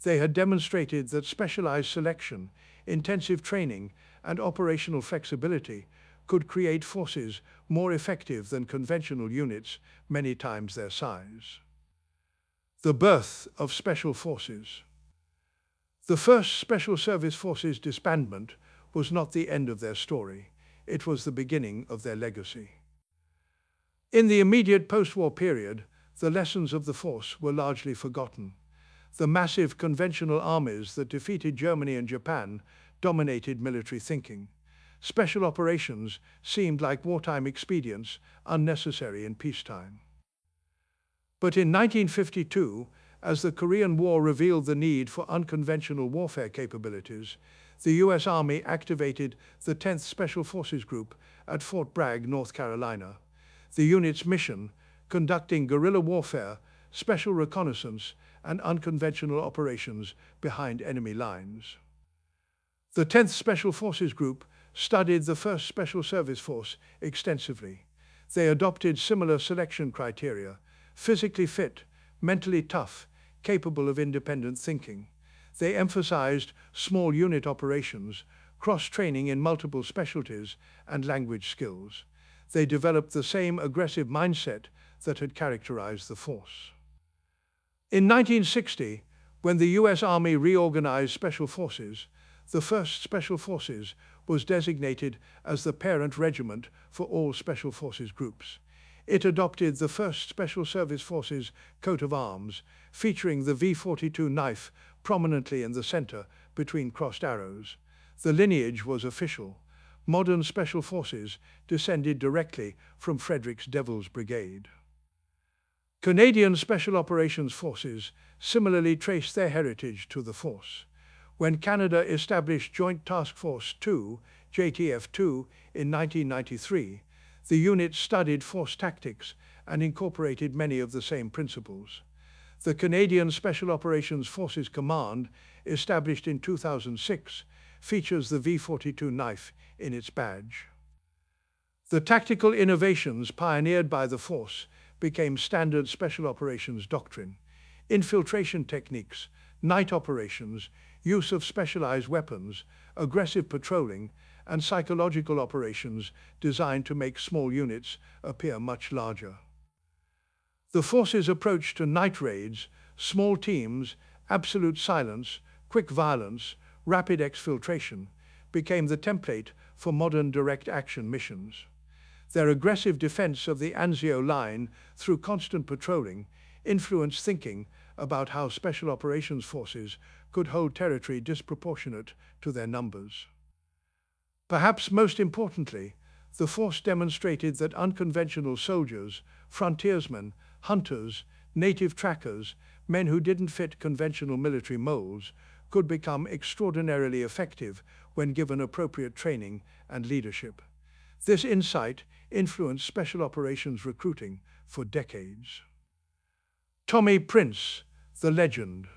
They had demonstrated that specialized selection, intensive training, and operational flexibility could create forces more effective than conventional units many times their size. The birth of Special Forces. The first Special Service Forces disbandment was not the end of their story. It was the beginning of their legacy. In the immediate post-war period, the lessons of the force were largely forgotten. The massive conventional armies that defeated Germany and Japan dominated military thinking. Special operations seemed like wartime expedients, unnecessary in peacetime. But in 1952, as the Korean War revealed the need for unconventional warfare capabilities, the U.S. Army activated the 10th Special Forces Group at Fort Bragg, North Carolina. The unit's mission, conducting guerrilla warfare, special reconnaissance, and unconventional operations behind enemy lines. The 10th Special Forces Group studied the 1st Special Service Force extensively. They adopted similar selection criteria: physically fit, mentally tough, capable of independent thinking. They emphasized small unit operations, cross-training in multiple specialties, and language skills. They developed the same aggressive mindset that had characterized the force. In 1960, when the U.S. Army reorganized Special Forces, the 1st Special Forces was designated as the parent regiment for all Special Forces groups. It adopted the 1st Special Service Forces coat of arms, featuring the V-42 knife prominently in the center between crossed arrows. The lineage was official. Modern Special Forces descended directly from Frederick's Devil's Brigade. Canadian Special Operations Forces similarly traced their heritage to the force. When Canada established Joint Task Force 2, JTF-2, in 1993, the unit studied force tactics and incorporated many of the same principles. The Canadian Special Operations Forces Command, established in 2006, features the V-42 knife in its badge. The tactical innovations pioneered by the force became standard special operations doctrine. Infiltration techniques, night operations, use of specialized weapons, aggressive patrolling, and psychological operations designed to make small units appear much larger. The force's approach to night raids, small teams, absolute silence, quick violence, rapid exfiltration, became the template for modern direct action missions. Their aggressive defense of the Anzio line through constant patrolling influenced thinking about how special operations forces could hold territory disproportionate to their numbers. Perhaps most importantly, the force demonstrated that unconventional soldiers, frontiersmen, hunters, native trackers, men who didn't fit conventional military molds, could become extraordinarily effective when given appropriate training and leadership. This insight influenced special operations recruiting for decades. Tommy Prince, the legend.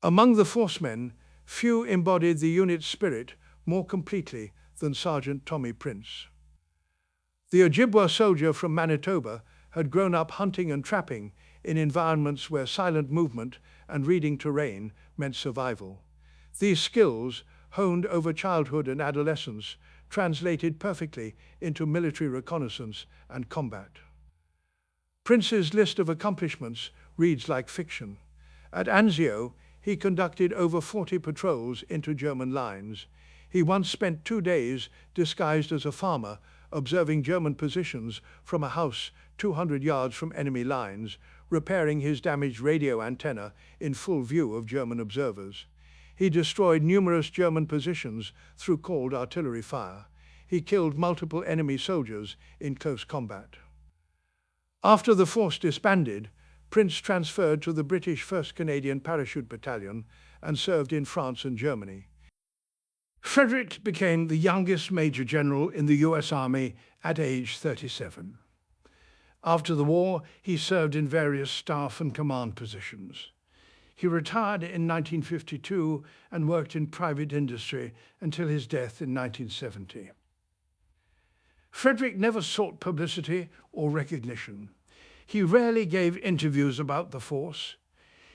Among the forcemen, few embodied the unit's spirit more completely than Sergeant Tommy Prince. The Ojibwa soldier from Manitoba had grown up hunting and trapping in environments where silent movement and reading terrain meant survival. These skills, honed over childhood and adolescence, translated perfectly into military reconnaissance and combat. Prince's list of accomplishments reads like fiction. At Anzio, he conducted over 40 patrols into German lines. He once spent 2 days disguised as a farmer, observing German positions from a house 200 yards from enemy lines, repairing his damaged radio antenna in full view of German observers. He destroyed numerous German positions through cold artillery fire. He killed multiple enemy soldiers in close combat. After the force disbanded, Prince transferred to the British 1st Canadian Parachute Battalion and served in France and Germany. Frederick became the youngest Major General in the US Army at age 37. After the war, he served in various staff and command positions. He retired in 1952 and worked in private industry until his death in 1970. Frederick never sought publicity or recognition. He rarely gave interviews about the force.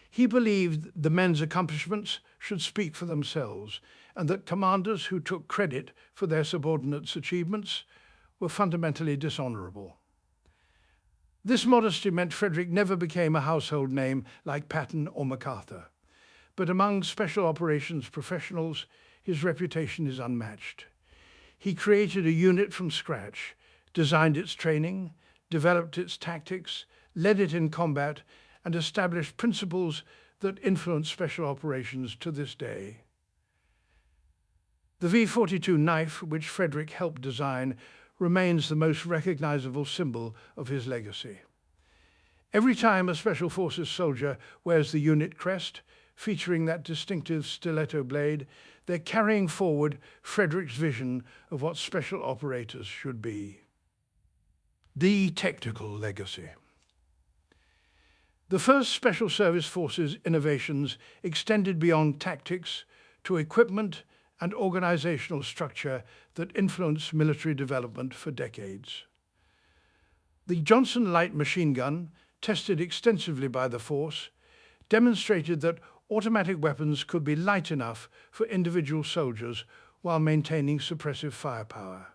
He believed the men's accomplishments should speak for themselves, and that commanders who took credit for their subordinates' achievements were fundamentally dishonorable. This modesty meant Frederick never became a household name like Patton or MacArthur. But among special operations professionals, his reputation is unmatched. He created a unit from scratch, designed its training, developed its tactics, led it in combat, and established principles that influence special operations to this day. The V-42 knife, which Frederick helped design, remains the most recognizable symbol of his legacy. Every time a Special Forces soldier wears the unit crest, featuring that distinctive stiletto blade, they're carrying forward Frederick's vision of what special operators should be. The technical legacy. The first Special Service Forces innovations extended beyond tactics to equipment and organizational structure that influenced military development for decades. The Johnson light machine gun, tested extensively by the force, demonstrated that automatic weapons could be light enough for individual soldiers while maintaining suppressive firepower.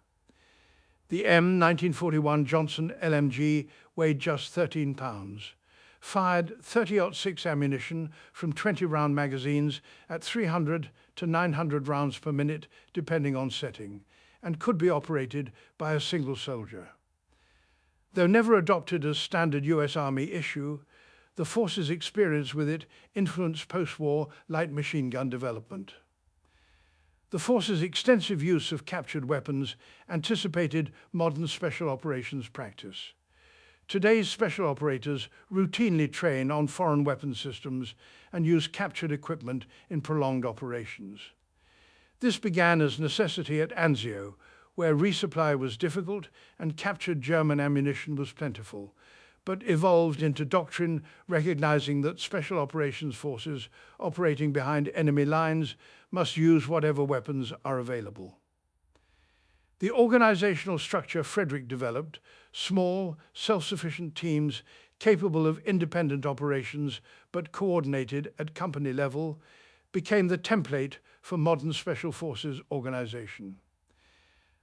The M1941 Johnson LMG weighed just 13 pounds, fired 30-06 ammunition from 20-round magazines at 300 to 900 rounds per minute, depending on setting, and could be operated by a single soldier. Though never adopted as standard US Army issue, the force's experience with it influenced post-war light machine gun development. The force's extensive use of captured weapons anticipated modern special operations practice. Today's special operators routinely train on foreign weapon systems and use captured equipment in prolonged operations. This began as necessity at Anzio, where resupply was difficult and captured German ammunition was plentiful, but evolved into doctrine recognizing that special operations forces operating behind enemy lines must use whatever weapons are available. The organizational structure Frederick developed, small, self-sufficient teams capable of independent operations but coordinated at company level, became the template for modern special forces organization.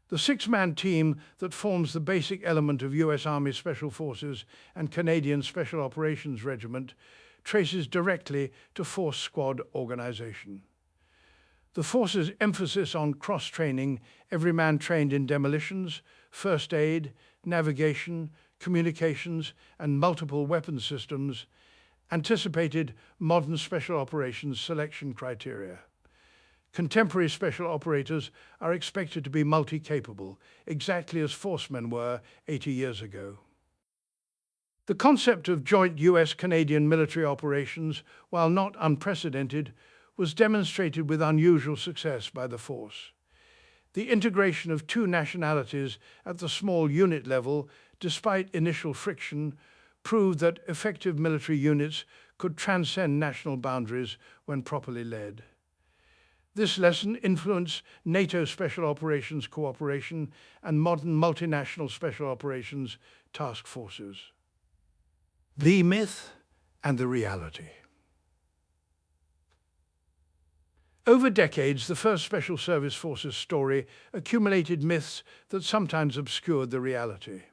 The 6-man team that forms the basic element of US Army Special Forces and Canadian Special Operations Regiment traces directly to force squad organization. The force's emphasis on cross-training, every man trained in demolitions, first aid, navigation, communications, and multiple weapon systems, anticipated modern special operations selection criteria. Contemporary special operators are expected to be multi-capable, exactly as forcemen were 80 years ago. The concept of joint US-Canadian military operations, while not unprecedented, was demonstrated with unusual success by the force. The integration of 2 nationalities at the small unit level, despite initial friction, proved that effective military units could transcend national boundaries when properly led. This lesson influenced NATO Special Operations Cooperation and modern multinational special operations task forces. The myth and the reality. Over decades, the first Special Service Forces story accumulated myths that sometimes obscured the reality.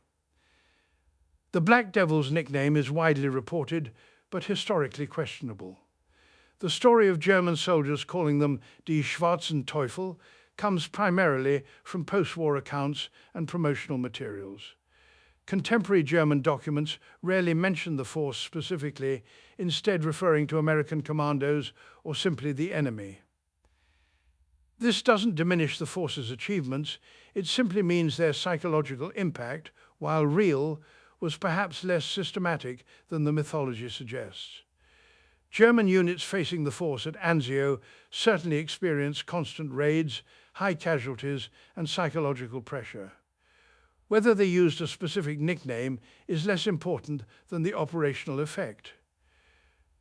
The Black Devil's nickname is widely reported, but historically questionable. The story of German soldiers calling them Die Schwarzen Teufel comes primarily from post-war accounts and promotional materials. Contemporary German documents rarely mention the force specifically, instead referring to American commandos or simply the enemy. This doesn't diminish the force's achievements, it simply means their psychological impact, while real, was perhaps less systematic than the mythology suggests. German units facing the force at Anzio certainly experienced constant raids, high casualties, and psychological pressure. Whether they used a specific nickname is less important than the operational effect.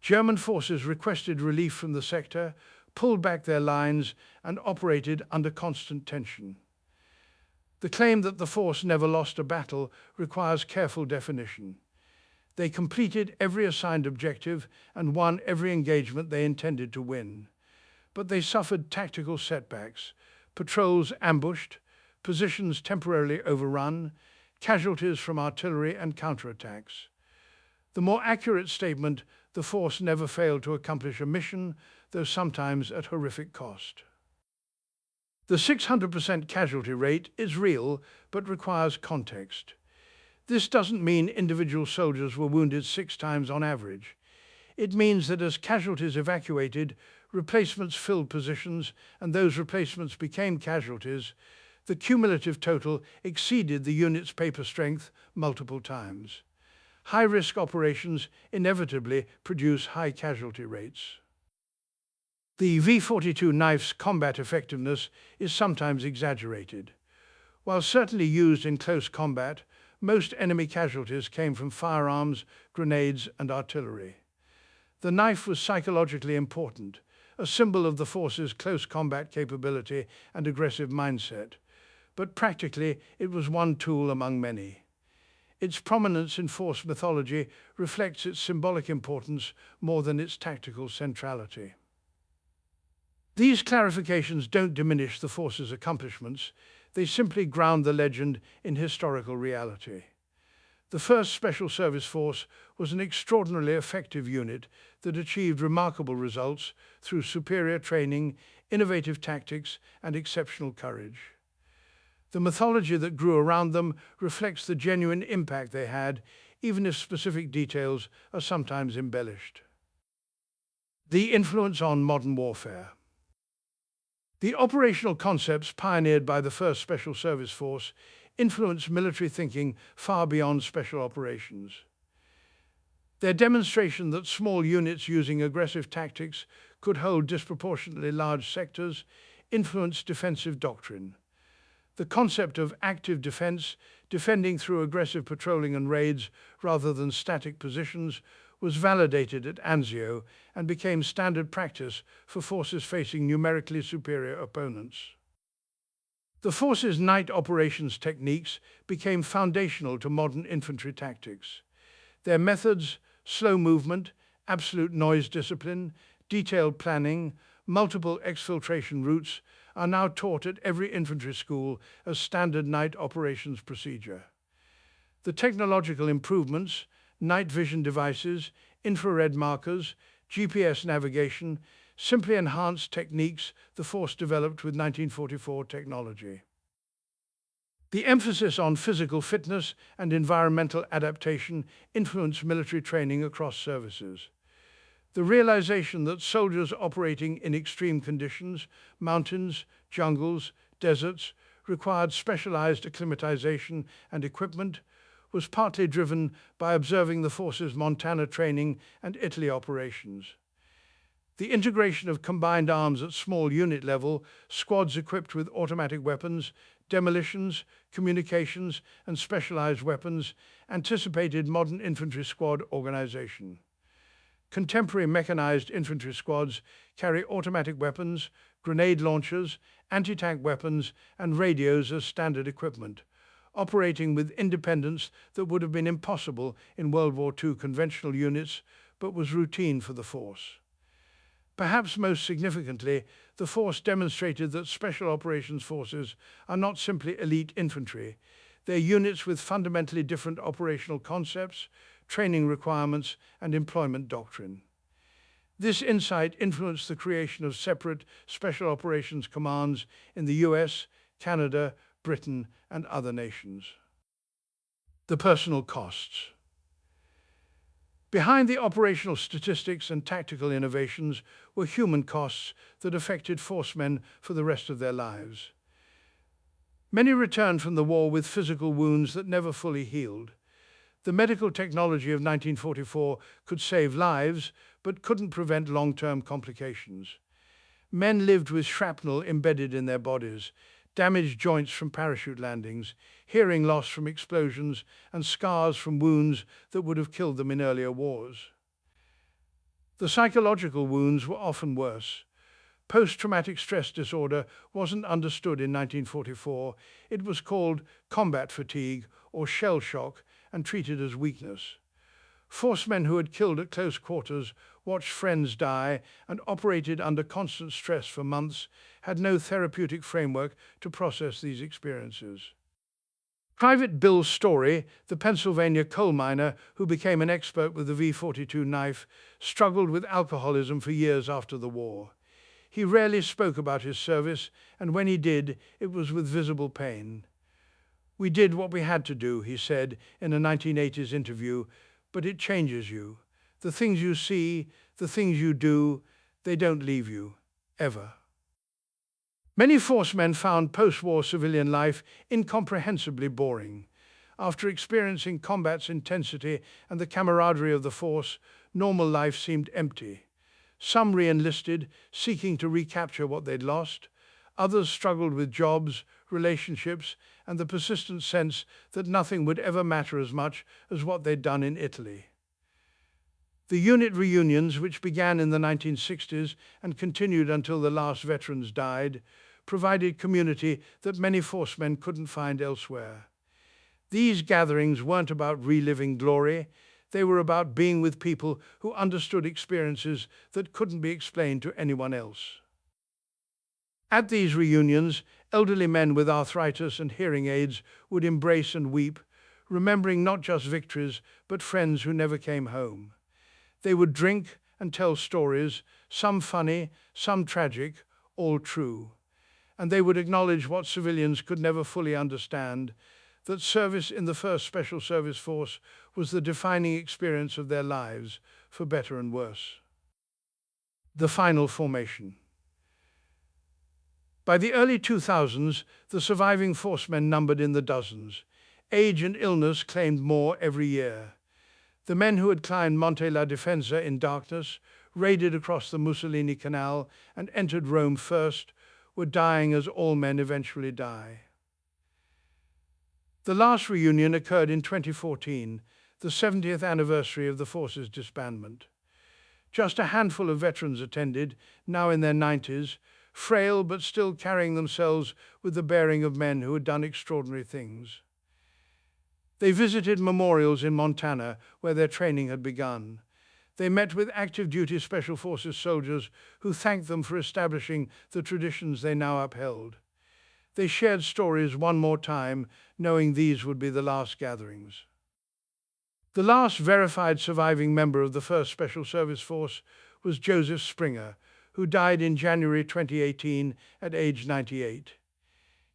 German forces requested relief from the sector, pulled back their lines, and operated under constant tension. The claim that the force never lost a battle requires careful definition. They completed every assigned objective and won every engagement they intended to win. But they suffered tactical setbacks, patrols ambushed, positions temporarily overrun, casualties from artillery and counterattacks. The more accurate statement, the force never failed to accomplish a mission, though sometimes at horrific cost. The 600% casualty rate is real, but requires context. This doesn't mean individual soldiers were wounded 6 times on average. It means that as casualties evacuated, replacements filled positions, and those replacements became casualties, the cumulative total exceeded the unit's paper strength multiple times. High-risk operations inevitably produce high casualty rates. The V-42 knife's combat effectiveness is sometimes exaggerated. While certainly used in close combat, most enemy casualties came from firearms, grenades, and artillery. The knife was psychologically important, a symbol of the force's close combat capability and aggressive mindset, but practically it was one tool among many. Its prominence in force mythology reflects its symbolic importance more than its tactical centrality. These clarifications don't diminish the force's accomplishments, they simply ground the legend in historical reality. The first Special Service Force was an extraordinarily effective unit that achieved remarkable results through superior training, innovative tactics, and exceptional courage. The mythology that grew around them reflects the genuine impact they had, even if specific details are sometimes embellished. The influence on modern warfare. The operational concepts pioneered by the first Special Service Force influenced military thinking far beyond special operations. Their demonstration that small units using aggressive tactics could hold disproportionately large sectors influenced defensive doctrine. The concept of active defense, defending through aggressive patrolling and raids rather than static positions, was validated at Anzio and became standard practice for forces facing numerically superior opponents. The force's night operations techniques became foundational to modern infantry tactics. Their methods, slow movement, absolute noise discipline, detailed planning, multiple exfiltration routes, are now taught at every infantry school as standard night operations procedure. The technological improvements, night vision devices, infrared markers, GPS navigation, simply enhanced techniques the force developed with 1944 technology. The emphasis on physical fitness and environmental adaptation influenced military training across services. The realization that soldiers operating in extreme conditions, mountains, jungles, deserts, required specialized acclimatization and equipment was partly driven by observing the force's Montana training and Italy operations. The integration of combined arms at small unit level, squads equipped with automatic weapons, demolitions, communications, and specialized weapons, anticipated modern infantry squad organization. Contemporary mechanized infantry squads carry automatic weapons, grenade launchers, anti-tank weapons, and radios as standard equipment, operating with independence that would have been impossible in World War II conventional units, but was routine for the force. Perhaps most significantly, the force demonstrated that Special Operations Forces are not simply elite infantry. They're units with fundamentally different operational concepts, training requirements, and employment doctrine. This insight influenced the creation of separate Special Operations Commands in the US, Canada, Britain, and other nations. The personal costs. Behind the operational statistics and tactical innovations were human costs that affected forcemen for the rest of their lives. Many returned from the war with physical wounds that never fully healed. The medical technology of 1944 could save lives, but couldn't prevent long-term complications. Men lived with shrapnel embedded in their bodies, damaged joints from parachute landings, hearing loss from explosions, and scars from wounds that would have killed them in earlier wars. The psychological wounds were often worse. Post-traumatic stress disorder wasn't understood in 1944. It was called combat fatigue or shell shock and treated as weakness. Forcemen who had killed at close quarters, watched friends die, and operated under constant stress for months had no therapeutic framework to process these experiences. Private Bill Story, the Pennsylvania coal miner who became an expert with the V-42 knife, struggled with alcoholism for years after the war. He rarely spoke about his service, and when he did, it was with visible pain. "We did what we had to do," he said in a 1980s interview, "but it changes you. The things you see, the things you do, they don't leave you, ever." Many forcemen found post-war civilian life incomprehensibly boring. After experiencing combat's intensity and the camaraderie of the force, normal life seemed empty. Some re-enlisted, seeking to recapture what they'd lost. Others struggled with jobs, relationships, and the persistent sense that nothing would ever matter as much as what they'd done in Italy. The unit reunions, which began in the 1960s and continued until the last veterans died, provided community that many forcemen couldn't find elsewhere. These gatherings weren't about reliving glory. They were about being with people who understood experiences that couldn't be explained to anyone else. At these reunions, elderly men with arthritis and hearing aids would embrace and weep, remembering not just victories, but friends who never came home. They would drink and tell stories, some funny, some tragic, all true. And they would acknowledge what civilians could never fully understand, that service in the 1st Special Service Force was the defining experience of their lives, for better and worse. The final formation. By the early 2000s, the surviving forcemen numbered in the dozens. Age and illness claimed more every year. The men who had climbed Monte la Difensa in darkness, raided across the Mussolini Canal, and entered Rome first, were dying as all men eventually die. The last reunion occurred in 2014, the 70th anniversary of the force's disbandment. Just a handful of veterans attended, now in their 90s, frail but still carrying themselves with the bearing of men who had done extraordinary things. They visited memorials in Montana, where their training had begun. They met with active duty Special Forces soldiers who thanked them for establishing the traditions they now upheld. They shared stories one more time, knowing these would be the last gatherings. The last verified surviving member of the 1st Special Service Force was Joseph Springer, who died in January 2018 at age 98.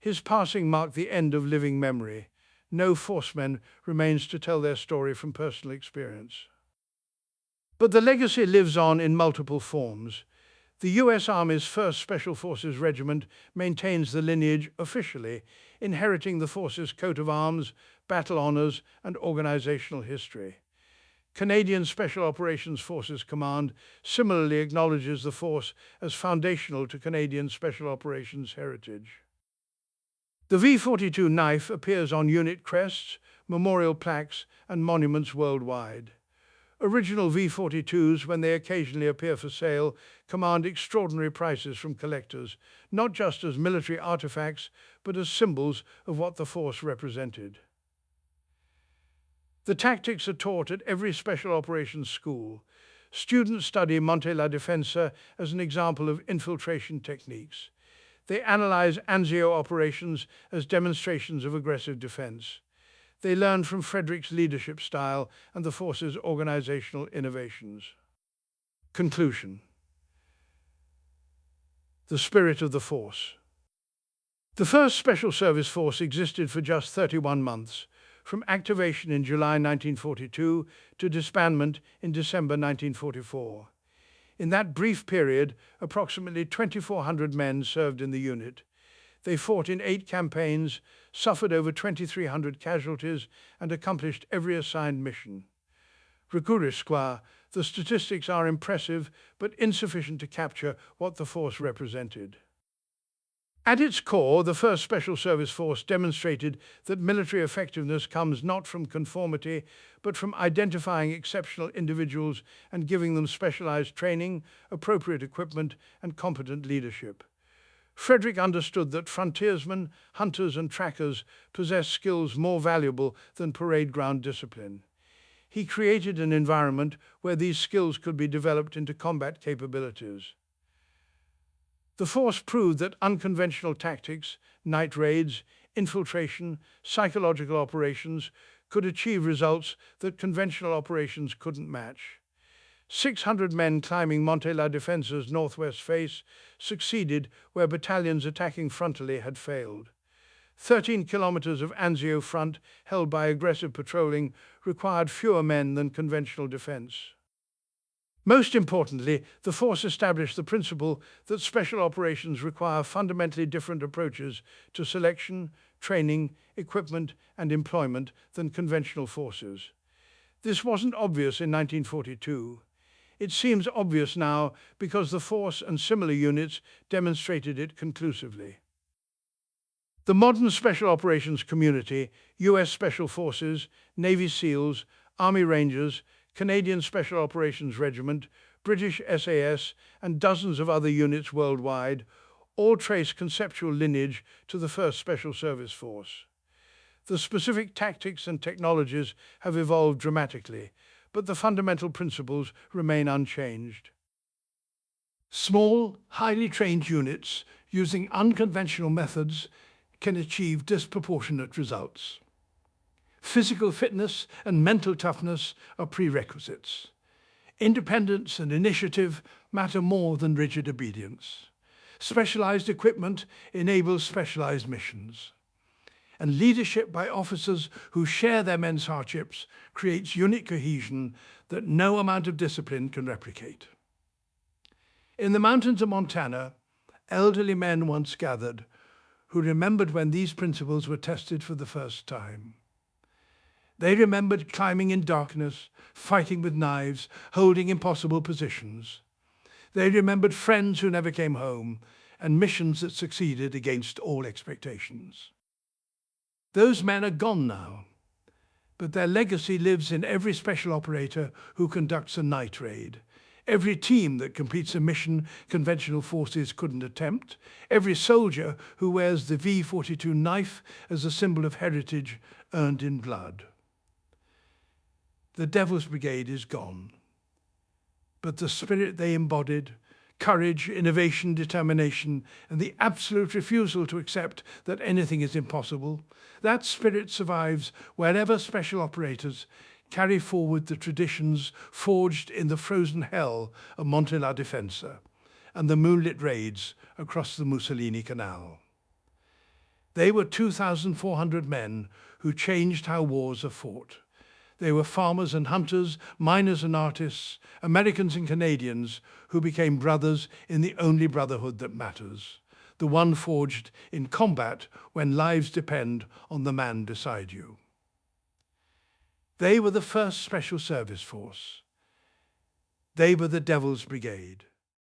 His passing marked the end of living memory. No forceman remains to tell their story from personal experience. But the legacy lives on in multiple forms. The U.S. Army's 1st Special Forces Regiment maintains the lineage officially, inheriting the force's coat of arms, battle honors, and organizational history. Canadian Special Operations Forces Command similarly acknowledges the force as foundational to Canadian Special Operations heritage. The V-42 knife appears on unit crests, memorial plaques, and monuments worldwide. Original V-42s, when they occasionally appear for sale, command extraordinary prices from collectors, not just as military artifacts, but as symbols of what the force represented. The tactics are taught at every special operations school. Students study Monte la Defensa as an example of infiltration techniques. They analyze Anzio operations as demonstrations of aggressive defense. They learn from Frederick's leadership style and the force's organizational innovations. Conclusion. The spirit of the force. The first Special Service Force existed for just 31 months, from activation in July 1942 to disbandment in December 1944. In that brief period, approximately 2,400 men served in the unit. They fought in 8 campaigns, suffered over 2,300 casualties, and accomplished every assigned mission. Rigoureusement, the statistics are impressive, but insufficient to capture what the force represented. At its core, the first Special Service Force demonstrated that military effectiveness comes not from conformity, but from identifying exceptional individuals and giving them specialized training, appropriate equipment, and competent leadership. Frederick understood that frontiersmen, hunters, and trackers possess skills more valuable than parade ground discipline. He created an environment where these skills could be developed into combat capabilities. The force proved that unconventional tactics, night raids, infiltration, psychological operations could achieve results that conventional operations couldn't match. 600 men climbing Monte la Defensa's northwest face succeeded where battalions attacking frontally had failed. 13 kilometers of Anzio front held by aggressive patrolling required fewer men than conventional defense. Most importantly, the force established the principle that special operations require fundamentally different approaches to selection, training, equipment, and employment than conventional forces. This wasn't obvious in 1942. It seems obvious now because the force and similar units demonstrated it conclusively. The modern special operations community, U.S. Special Forces, Navy SEALs, Army Rangers, Canadian Special Operations Regiment, British SAS, and dozens of other units worldwide, all trace conceptual lineage to the first Special Service Force. The specific tactics and technologies have evolved dramatically, but the fundamental principles remain unchanged. Small, highly trained units using unconventional methods can achieve disproportionate results. Physical fitness and mental toughness are prerequisites. Independence and initiative matter more than rigid obedience. Specialized equipment enables specialized missions. And leadership by officers who share their men's hardships creates unit cohesion that no amount of discipline can replicate. In the mountains of Montana, elderly men once gathered who remembered when these principles were tested for the first time. They remembered climbing in darkness, fighting with knives, holding impossible positions. They remembered friends who never came home and missions that succeeded against all expectations. Those men are gone now, but their legacy lives in every special operator who conducts a night raid, every team that completes a mission conventional forces couldn't attempt, every soldier who wears the V-42 knife as a symbol of heritage earned in blood. The Devil's Brigade is gone, but the spirit they embodied, courage, innovation, determination, and the absolute refusal to accept that anything is impossible, that spirit survives wherever special operators carry forward the traditions forged in the frozen hell of Monte la Defensa and the moonlit raids across the Mussolini Canal. They were 2,400 men who changed how wars are fought. They were farmers and hunters, miners and artists, Americans and Canadians who became brothers in the only brotherhood that matters, the one forged in combat when lives depend on the man beside you. They were the first Special Service Force. They were the Devil's Brigade.